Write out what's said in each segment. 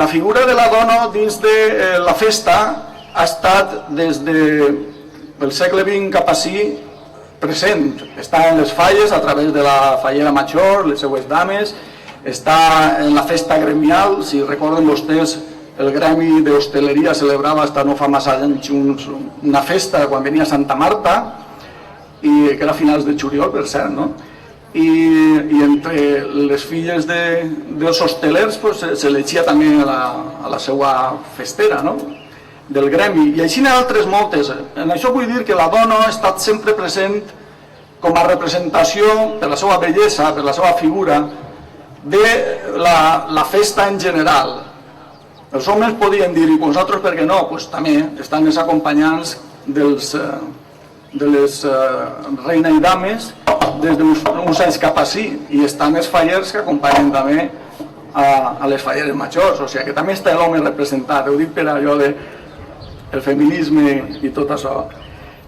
La figura de la dona dins de la festa ha estat des del segle XX cap ací present. Està en les falles a través de la fallera major, les seues dames, està en la festa gremial. Si recorden vostès, el gremi d'hostaleria celebrava fins no fa massa anys una festa quan venia Santa Marta, que era a finals de juliol, per cert, no? I entre les filles dels hostelers s'elegia també a la seva festera, no?, del gremi, i així n'hi ha altres moltes. En això vull dir que la dona ha estat sempre present com a representació, per la seva bellesa, per la seva figura, de la festa en general. Els homes podien dir, i vosaltres per què no? Doncs també estan els acompanyants de les reina i dames des d'uns anys cap ací, i estan els fallers que acompanyen també a les falleres majors, o sigui que també està l'home representat. Ho dic per allò del feminisme i tot això.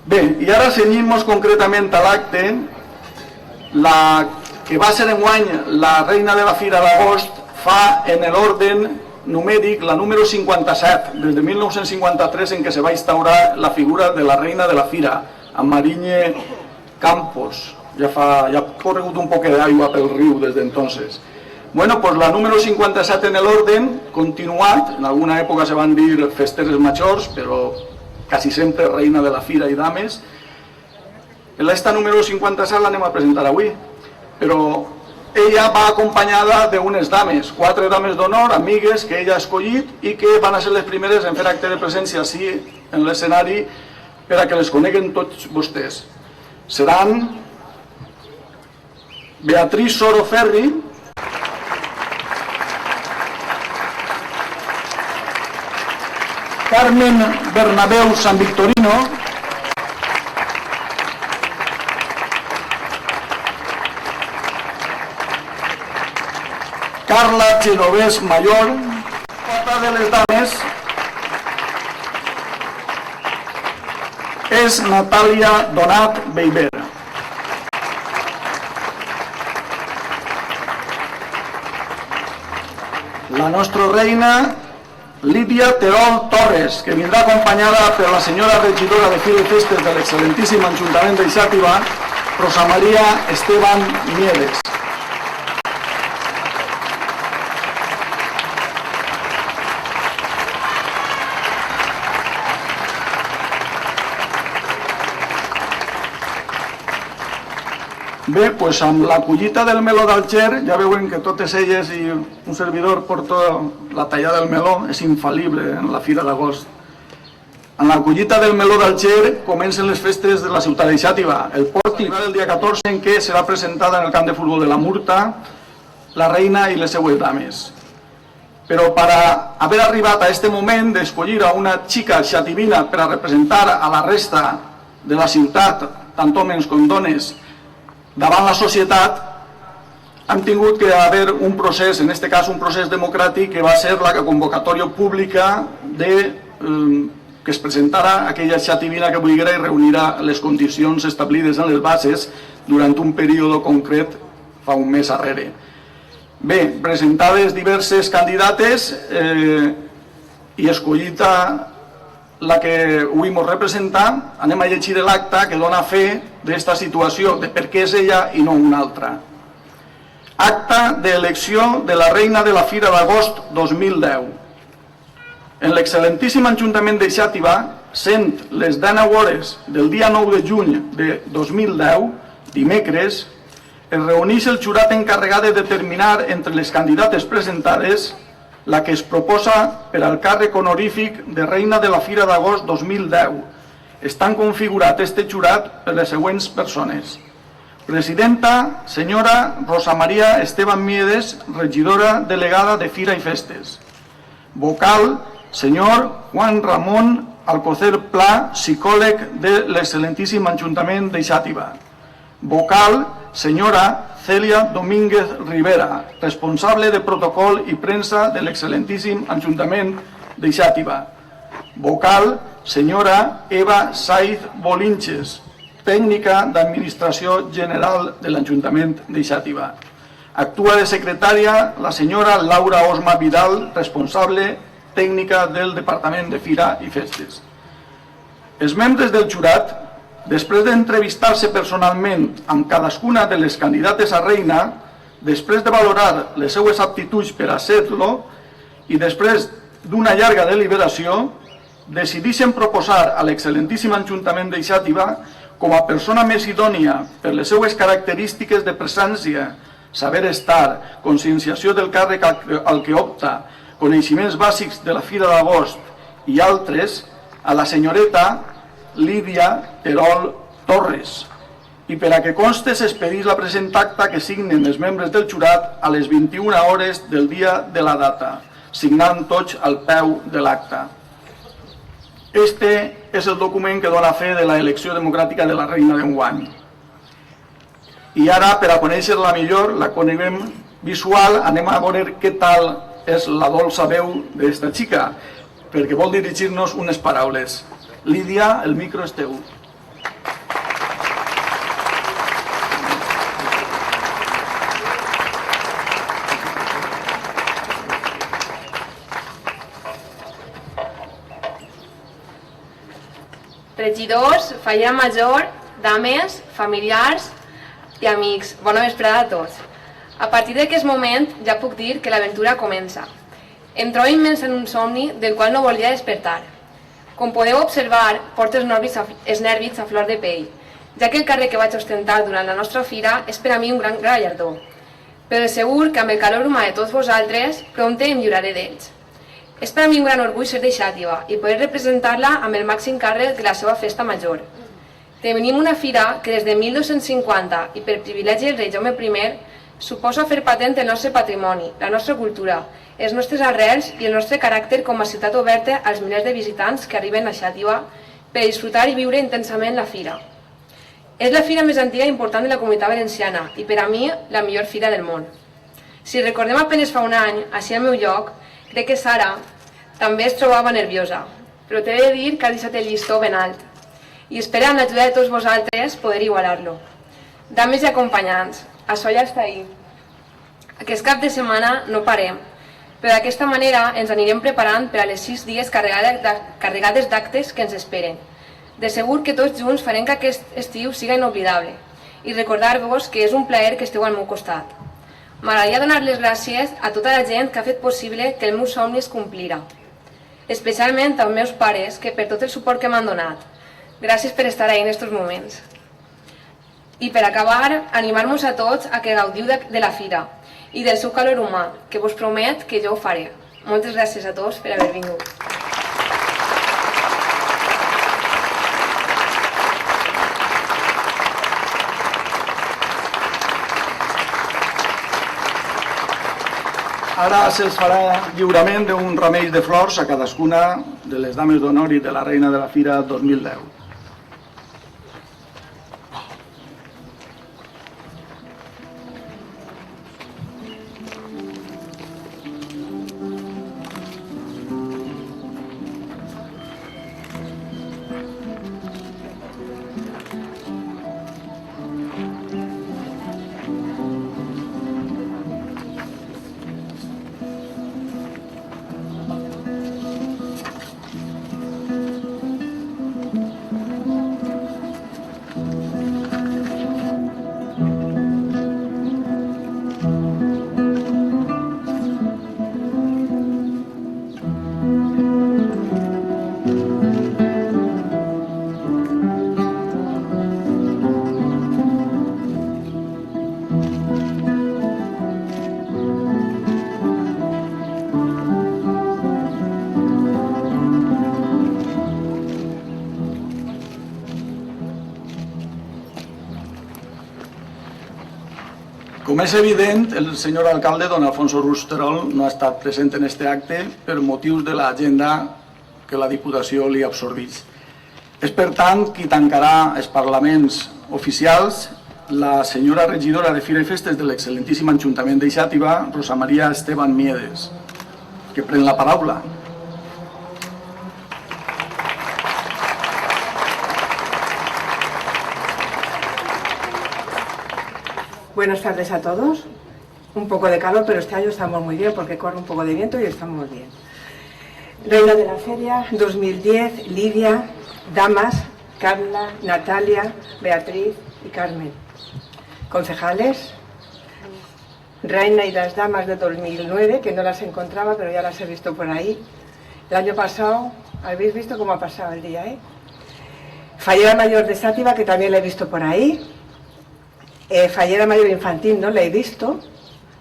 Bé, i ara cenyim-nos concretament a l'acte. La que va ser enguany la reina de la Fira d'Agost fa en l'ordre numèric la número 57, des de 1953, en què se va instaurar la figura de la reina de la Fira, amb Mariñe Campos. Ja ha corregut un poc d'aigua pel riu des d'entonces. Bueno, pues la número 57 en l'orden, continuat, en alguna època se van dir festeres majors, però quasi sempre reina de la Fira i dames. Esta número 57 l'anem a presentar avui, però ella va acompanyada d'unes dames, 4 dames d'honor, amigues que ella ha escollit i que van a ser les primeres en fer acte de presència així en l'escenari per a que les coneguen tots vostès. Seran Beatriz Soro Ferri, Carmen Bernabeu San Victorino, Carla Genovés Mayor. Otra de les dames és Natàlia Donat Beiber. La nostra reina Lídia Terol Torres, que vindrà acompanyada per la senyora regidora de Fira i Festes de l'excel·lentíssim Ajuntament de Xàtiva, Rosa Maria Esteban Mieres. Bé, doncs amb la collita del meló d'Alger, ja veuen que totes elles i un servidor porta la tallada del meló, és infal·lible en la Fira d'Agost. En la collita del meló d'Alger comencen les festes de la ciutat de Xàtiva. El pòrtic serà el dia 14, en què serà presentada en el camp de futbol de la Murta la reina i les seues dames. Però per haver arribat a aquest moment d'escollir a una xica xativina per a representar a la resta de la ciutat, tant homes com dones, davant la societat, hem tingut que haver un procés, en aquest cas un procés democràtic, que va ser la convocatòria pública que es presentara aquella xativina que volguera i reunirà les condicions establides en les bases durant un període concret fa un mes arrere. Bé, presentades diverses candidates i escollida la que avui ens representa, anem a llegir l'acta que dona fe d'esta situació, de per què és ella i no una altra. Acta d'elecció de la reina de la Fira d'Agost 2010. En l'excel·lentíssim Ajuntament de Xàtiva, sent les 19 hores del dia 9 de juny de 2010, dimecres, es reuneix el jurat encarregat de determinar entre les candidates presentades la que es proposa per al càrrec honorífic de reina de la Fira d'Agost 2010. Estan configurat este jurat per les següents persones. Presidenta, senyora Rosa Maria Esteban Miedes, regidora delegada de Fira i Festes. Vocal, senyor Juan Ramón Alcocer Pla, psicòleg de l'excel·lentíssim Ajuntament de Xàtiva. Vocal, senyora Celia Domínguez Rivera, responsable de protocol i premsa de l'excel·lentíssim Ajuntament de Xàtiva. Vocal, senyora Eva Saiz Bolinches, tècnica d'Administració General de l'Ajuntament de Xàtiva. Actúa de secretària la senyora Laura Osma Vidal, responsable tècnica del Departament de Fira i Festes. Els membres del jurat, després d'entrevistar-se personalment amb cadascuna de les candidates a reina, després de valorar les seues aptituds per a ser-lo i després d'una llarga deliberació, decidixen proposar a l'excel·lentíssim Ajuntament de Xàtiva com a persona més idònia per les seues característiques de presència, saber estar, conscienciació del càrrec al que opta, coneixements bàsics de la Fira d'Agost i altres, a la senyoreta Lídia Terol Torres. I per a que conste s'expedís la present acta que signen els membres del jurat a les 21 hores del dia de la data, signant tots al peu de l'acta. Este és el document que dona fe de l'elecció democràtica de la reina d'enguany. I ara, per a conèixer-la millor, la coneguem visual, anem a veure què tal és la dolça veu d'esta xica, perquè vol dirigir-nos unes paraules. Lídia, el micro és teu. Regidors, fallera major, dames, familiars i amics, bona vesprada a tots. A partir d'aquest moment ja puc dir que l'aventura comença. Em trobo immens en un somni del qual no volia despertar. Com podeu observar, porto els nervis a flor de pell, ja que el càrrec que vaig ostentar durant la nostra fira és per a mi un gran gallardó. Però segur que amb el calor humà de tots vosaltres, prompte em lliuraré d'ells. És per a mi un gran orgull ser de Xàtiva i poder representar-la amb el màxim càrrec de la seva festa major. Tenim una fira que des de 1250 i per privilegi del rei Jaume I suposa fer patent el nostre patrimoni, la nostra cultura, els nostres arrels i el nostre caràcter com a ciutat oberta als milers de visitants que arriben a Xàtiva per disfrutar i viure intensament la fira. És la fira més antiga i important de la Comunitat Valenciana i per a mi la millor fira del món. Si recordem apenas fa un any, així al meu lloc, crec que Sara també es trobava nerviosa, però t'he de dir que ha deixat el llistó ben alt i espero amb l'ajuda de tots vosaltres poder igualar-lo. Dames i acompanyants, això ja està ahí. Aquest cap de setmana no parem, però d'aquesta manera ens anirem preparant per a les 6 dies carregades d'actes que ens esperen. De segur que tots junts farem que aquest estiu siga inoblidable i recordar-vos que és un plaer que esteu al meu costat. M'agradaria donar les gràcies a tota la gent que ha fet possible que el meu somni es complira, especialment als meus pares, que per tot el suport que m'han donat. Gràcies per estar ahí en aquests moments. I per acabar, animar-nos a tots a que gaudiu de la fira i del seu calor humà, que vos promet que jo ho faré. Moltes gràcies a tots per haver vingut. Ara se'ls farà lliurament d'un ramell de flors a cadascuna de les dames d'honor i de la reina de la Fira 2010. Com és evident, el senyor alcalde, don Alfonso Rusterol, no ha estat present en este acte per motius de l'agenda que la Diputació li absorbeix. És, per tant, qui tancarà els parlaments oficials la senyora regidora de Fira i Festes de l'excel·lentíssim Ajuntament de Xàtiva, Rosa Maria Esteban Miedes, que pren la paraula. Buenas tardes a todos. un poco de calor, pero este año estamos muy bien porque corre un poco de viento y estamos bien. Reina de la Feria 2010, Lidia, damas, Carla, Natalia, Beatriz y Carmen. Concejales, Reina y las damas de 2009, que no las encontraba, pero ya las he visto por ahí. El año pasado, habéis visto cómo ha pasado el día, ¿eh? Fallera mayor de Sátiva, que también la he visto por ahí. Fallera mayor infantil no la he visto,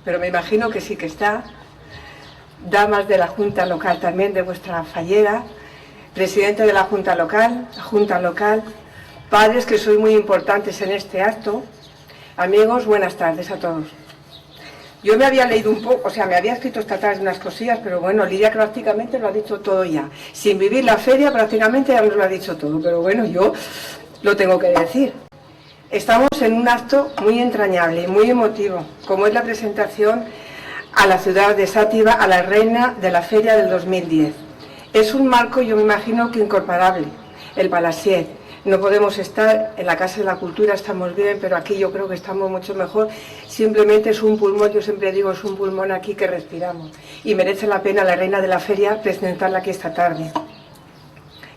pero me imagino que sí que está. Damas de la Junta Local también, de vuestra fallera. Presidente de la Junta Local, padres que sois muy importantes en este acto. Amigos, buenas tardes a todos. Yo me había leído un poco, o sea, me había escrito esta tarde unas cosillas, pero bueno, Lidia prácticamente lo ha dicho todo ya. Sin vivir la feria prácticamente ya nos lo ha dicho todo, pero bueno, yo lo tengo que decir. Estamos en un acto muy entrañable y muy emotivo, como es la presentación a la ciudad de Sátiva, a la reina de la feria del 2010. Es un marco, yo me imagino que incomparable, el Palasier. No podemos estar en la Casa de la Cultura, estamos bien, pero aquí yo creo que estamos mucho mejor. Simplemente es un pulmón, yo siempre digo, es un pulmón aquí que respiramos. Y merece la pena la reina de la feria presentarla aquí esta tarde.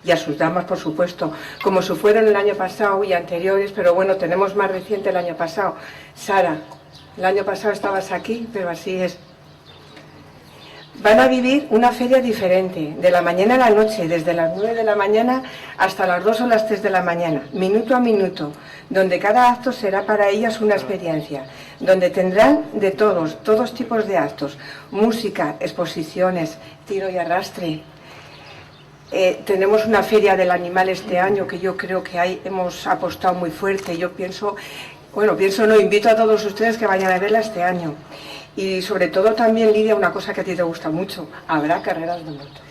Y a sus damas, por supuesto, como si fueran el año pasado y anteriores, pero bueno, tenemos más reciente el año pasado. Sara, el año pasado estabas aquí, pero así es. Van a vivir una feria diferente, de la mañana a la noche, desde las 9 de la mañana hasta las 2 o las 3 de la mañana, minuto a minuto, donde cada acto será para ellas una experiencia, donde tendrán de todos tipos de actos, música, exposiciones, tiro y arrastre. Tenemos una feria del animal este año que yo creo que ahí hemos apostado muy fuerte. Yo invito a todos ustedes que vayan a verla este año. Y sobre todo también, Lidia, una cosa que a ti te gusta mucho, habrá carreras de motos.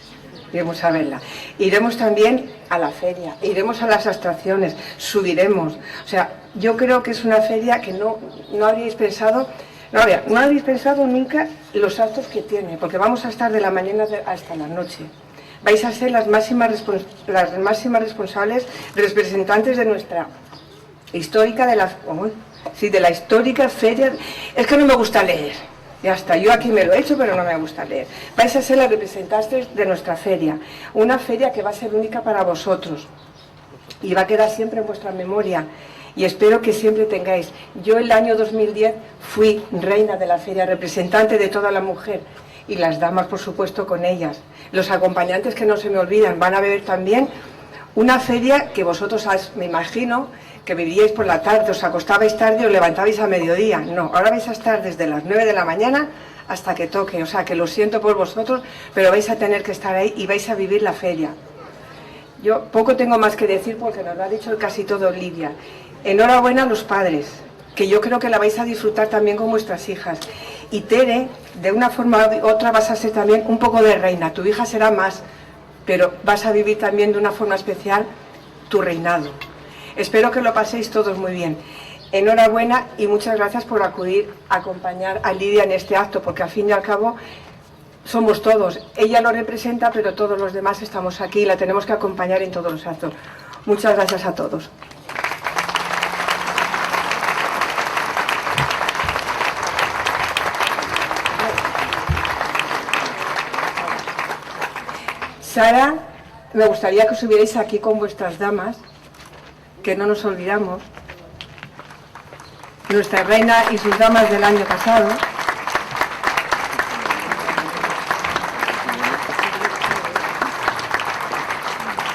Iremos a verla. Iremos también a la feria, iremos a las abstracciones, subiremos. O sea, yo creo que es una feria que no habríais pensado, no habríais pensado nunca los actos que tiene, porque vamos a estar de la mañana hasta la noche. Vais a ser las máximas responsables, representantes de nuestra histórica, de la histórica feria. Es que no me gusta leer. Ya está, yo aquí me lo he hecho, pero no me gusta leer. Vais a ser las representantes de nuestra feria. Una feria que va a ser única para vosotros. Y va a quedar siempre en vuestra memoria. Y espero que siempre tengáis. Yo el año 2010 fui reina de la feria, representante de toda la mujer. Y las damas, por supuesto, con ellas. Los acompañantes que no se me olvidan. Van a ver también una feria que vosotros, me imagino, que vivíais por la tarde, os acostabais tarde o levantabais a mediodía. No, ahora vais a estar desde las 9 de la mañana hasta que toque. O sea, que lo siento por vosotros, pero vais a tener que estar ahí y vais a vivir la feria. Yo poco tengo más que decir porque nos lo ha dicho casi todo Lidia. Enhorabuena a los padres, que yo creo que la vais a disfrutar también con vuestras hijas. Y Tere, de una forma u otra vas a ser también un poco de reina. Tu hija será más, pero vas a vivir también de una forma especial tu reinado. Espero que lo paséis todos muy bien. Enhorabuena y muchas gracias por acudir a acompañar a Lidia en este acto, porque al fin y al cabo somos todos. Ella lo representa, pero todos los demás estamos aquí y la tenemos que acompañar en todos los actos. Muchas gracias a todos. Sara, me gustaría que os subierais aquí con vuestras damas, que no nos olvidamos, nuestra reina y sus damas del año pasado.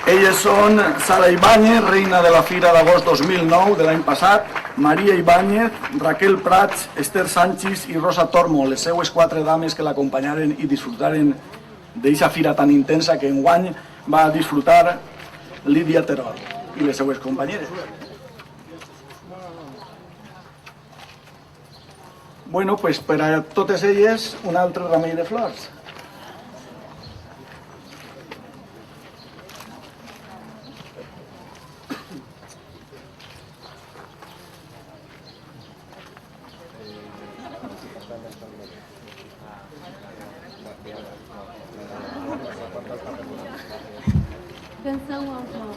Elles són Sara Ibáñez, reina de la Fira d'agost 2009 de l'any passat, Maria Ibáñez, Raquel Prats, Esther Sánchez i Rosa Tormo, les seues 4 dames que l'acompanyaren i disfrutaren d'aquesta fira tan intensa que enguany va disfrutar Lídia Terol i les seues companyeres. Bueno, pues per a totes elles un altre ramell de flors. Canção autor.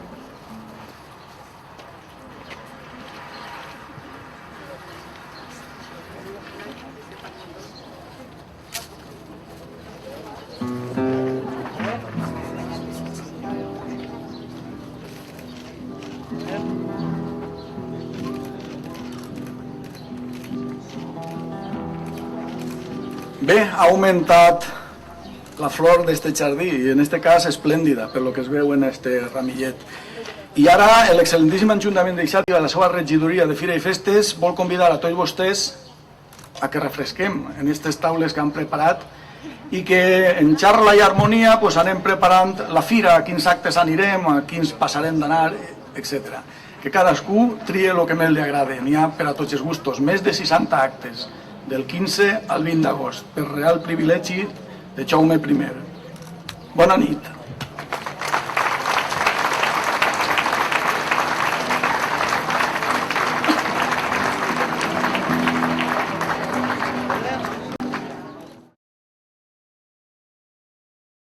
Bé, ha augmentat la flor d'este jardí, i en este cas esplèndida, per lo que es veu en este ramillet. I ara l'excel·lentíssim Ajuntament d'Eixàbia, la seva regidoria de Fira i Festes, vol convidar a tots vostès a que refresquem en aquestes taules que han preparat i que en xarra i harmonia pues, anem preparant la fira, a quins actes anirem, a quins passarem d'anar, etc. Que cadascú trie el que més li agrada. N'hi ha per a tots els gustos, més de 60 actes, del 15 al 20 d'agost, per real privilegi de Jaume I. Bona nit.